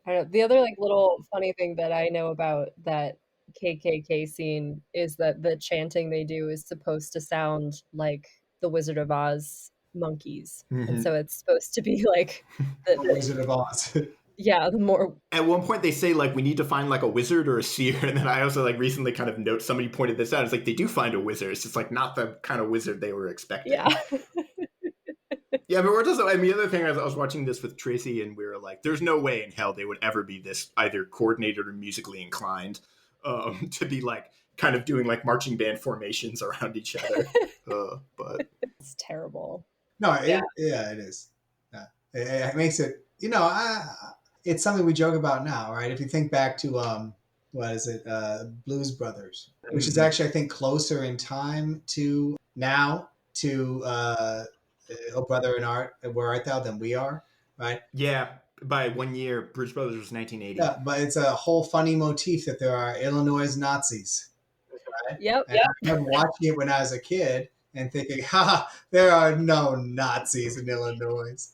don't know. The other like little funny thing that I know about that KKK scene is that the chanting they do is supposed to sound like the Wizard of Oz monkeys, and so it's supposed to be like the Wizard of Oz. Yeah, the more. At one point, they say like we need to find like a wizard or a seer, and then I also like recently kind of note somebody pointed this out. It's like they do find a wizard. It's just like not the kind of wizard they were expecting. Yeah. Yeah, but we're just. I mean, the other thing I was watching this with Tracy, and we were like, "There's no way in hell they would ever be this either coordinated or musically inclined to be like kind of doing like marching band formations around each other." But it's terrible. No, it is. Yeah. It makes it. It's something we joke about now, right? If you think back to Blues Brothers, which is actually, I think, closer in time to now to Oh Brother and Art, Where Art Thou, than we are, right? Yeah, by 1 year, Blues Brothers was 1980. Yeah, but it's a whole funny motif that there are Illinois Nazis. Right? Yep. I remember watching it when I was a kid and thinking, there are no Nazis in Illinois.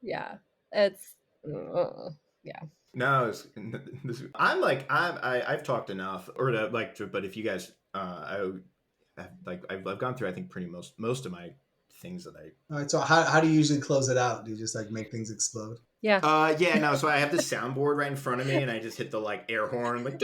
Yeah. It's yeah. No, I've talked enough, but if you guys, I've gone through, I think, pretty most of my things that I. All right. So how do you usually close it out? Do you just like make things explode? Yeah. No. So I have this soundboard right in front of me, and I just hit the like air horn, like.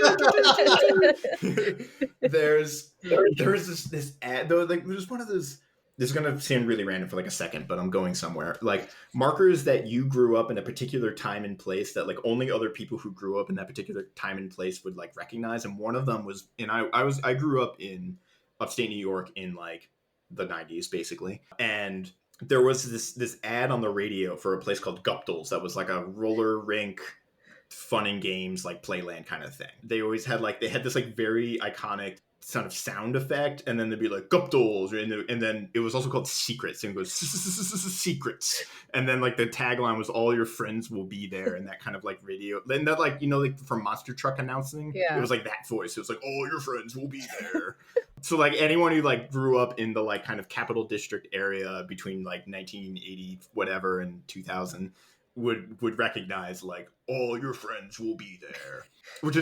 There's this ad though, like there's one of those. This is going to seem really random for like a second, but I'm going somewhere. Like markers that you grew up in a particular time and place that like only other people who grew up in that particular time and place would like recognize. And one of them was, and I grew up in upstate New York in like the 90s basically. And there was this ad on the radio for a place called Guptles that was like a roller rink, fun and games, like playland kind of thing. They always had they had this like very iconic sort of sound effect, and then they'd be like Guptles, and then it was also called Secrets, and it goes Secrets, and then like the tagline was all your friends will be there, and that kind of like radio, then that like like from Monster Truck announcing, it was like that voice. It was like all your friends will be there. So like anyone who like grew up in the like kind of Capital District area between like 1980 whatever and 2000 would recognize like all your friends will be there, which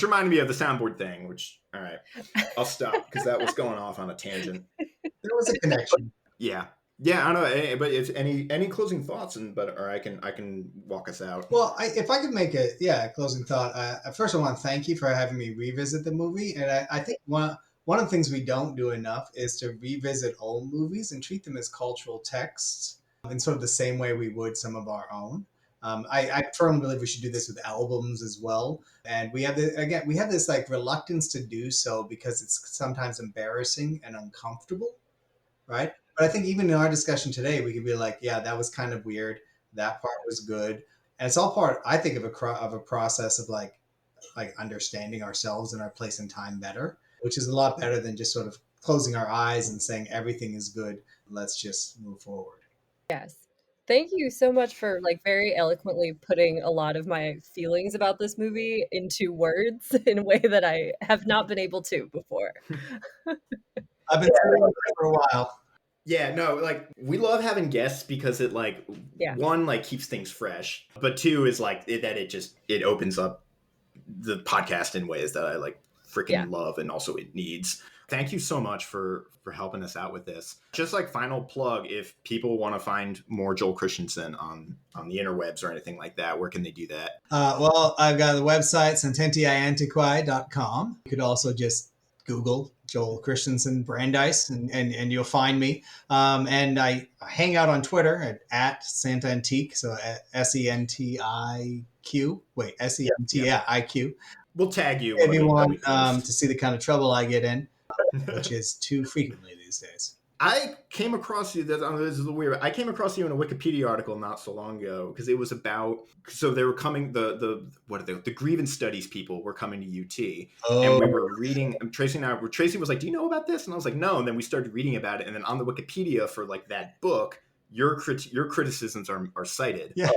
reminded me of the soundboard thing. Which all right, I'll stop because that was going off on a tangent. There was a connection. Yeah. I don't know, but it's any closing thoughts, or I can walk us out. Well, if I could make a closing thought. First, I want to thank you for having me revisit the movie, and I think one one of the things we don't do enough is to revisit old movies and treat them as cultural texts in sort of the same way we would some of our own. I firmly believe we should do this with albums as well. And we have this like reluctance to do so because it's sometimes embarrassing and uncomfortable, right? But I think even in our discussion today, we could be like, yeah, that was kind of weird. That part was good. And it's all part, I think, of a process of like understanding ourselves and our place in time better, which is a lot better than just sort of closing our eyes and saying everything is good. Let's just move forward. Yes. Thank you so much for like very eloquently putting a lot of my feelings about this movie into words in a way that I have not been able to before. I've been saying it for a while. Yeah, no, like we love having guests because it like one like keeps things fresh, but two is like it opens up the podcast in ways that I like freaking love and also it needs. Thank you so much for helping us out with this. Just like final plug, if people want to find more Joel Christensen on the interwebs or anything like that, where can they do that? Well, I've got the website, sententiaantiqui.com. You could also just Google Joel Christensen Brandeis and you'll find me. And I hang out on Twitter at Santantique, so SENTIQ. Wait, SENTIQ. We'll tag you. If you want to see the kind of trouble I get in, which is too frequently these days. I came across you. This is weird. I came across you in a Wikipedia article not so long ago because it was about. So they were coming. The grievance studies people were coming to UT, and we were reading. Tracy and I were. Tracy was like, "Do you know about this?" And I was like, "No." And then we started reading about it, and then on the Wikipedia for like that book, your criticisms are cited. Yeah.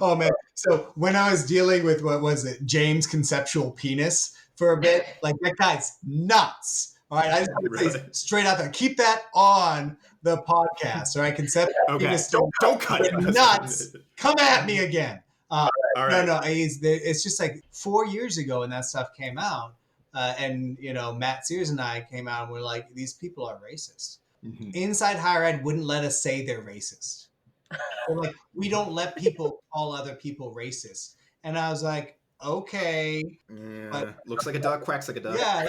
Oh man. So when I was dealing with what was it, James' conceptual penis for a bit, like that guy's nuts. All right, I just want to say straight out there, keep that on the podcast. All right, conceptual penis. Don't cut it. Nuts. Come at me again. All right. No. It's just like 4 years ago when that stuff came out, and Matt Sears and I came out and we're like, these people are racist. Mm-hmm. Inside Higher Ed wouldn't let us say they're racist. They're like, we don't let people call other people racist. And I was like, okay. Yeah, but looks like a duck, quacks like a duck. Yeah.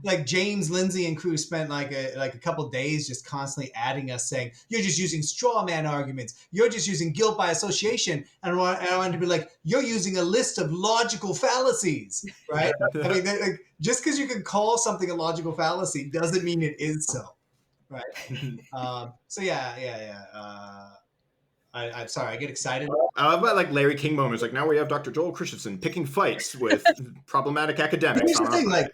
Like James, Lindsay, and crew spent like a couple days just constantly adding us, saying, you're just using straw man arguments. You're just using guilt by association. And I wanted to be like, you're using a list of logical fallacies, right? I mean, like, just because you can call something a logical fallacy doesn't mean it is so. Right. So I'm sorry, I get excited. About like Larry King moments, like now we have Dr. Joel Christensen picking fights with problematic academics. Here's the thing, like,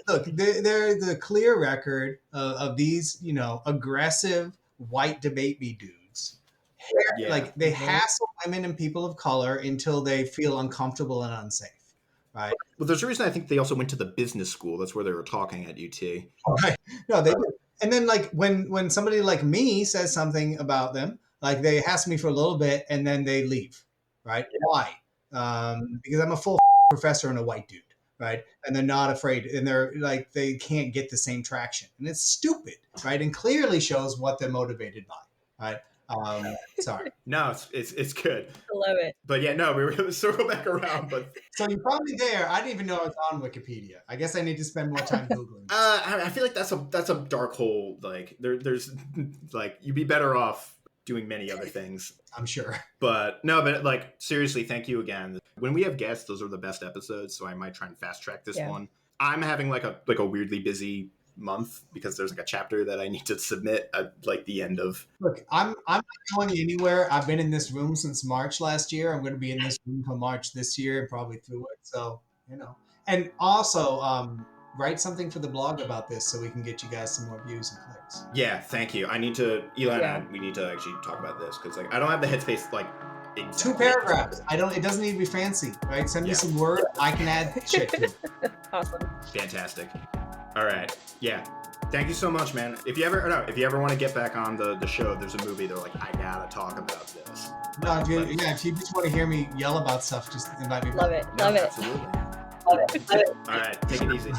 look, they're the clear record of these, aggressive white debate me dudes. Like they hassle women and people of color until they feel uncomfortable and unsafe. Right. Well, there's a reason I think they also went to the business school. That's where they were talking at UT. Right. No, they did. And then like when somebody like me says something about them, like they hassle me for a little bit and then they leave, right? Yeah. Why? Because I'm a full professor and a white dude, right? And they're not afraid, and they're like they can't get the same traction, and it's stupid, right? And clearly shows what they're motivated by, right? Sorry. No, it's good. I love it. But yeah, no, we were going to circle back around. But so you're probably there. I didn't even know it was on Wikipedia. I guess I need to spend more time Googling. I feel like that's a dark hole. Like there's like you'd be better off doing many other things. I'm sure. But like seriously, thank you again. When we have guests, those are the best episodes. So I might try and fast track this one. I'm having like a weirdly busy month because there's like a chapter that I need to submit at like the end of. Look, I'm not going anywhere. I've been in this room since March last year. I'm going to be in this room until March this year and probably through it. So, and also write something for the blog about this so we can get you guys some more views and clicks. Yeah, thank you. I need to, Eli and I, we need to actually talk about this because like I don't have the headspace like exactly. 2 paragraphs. It doesn't need to be fancy, right? Send me some words. I can add shit to it. Awesome. Fantastic. All right. Yeah. Thank you so much, man. If you ever want to get back on the show, there's a movie. They're like, I gotta talk about this. No, if you just want to hear me yell about stuff, just invite me. Love it. Love it. Absolutely. Love it. All right. Take it easy.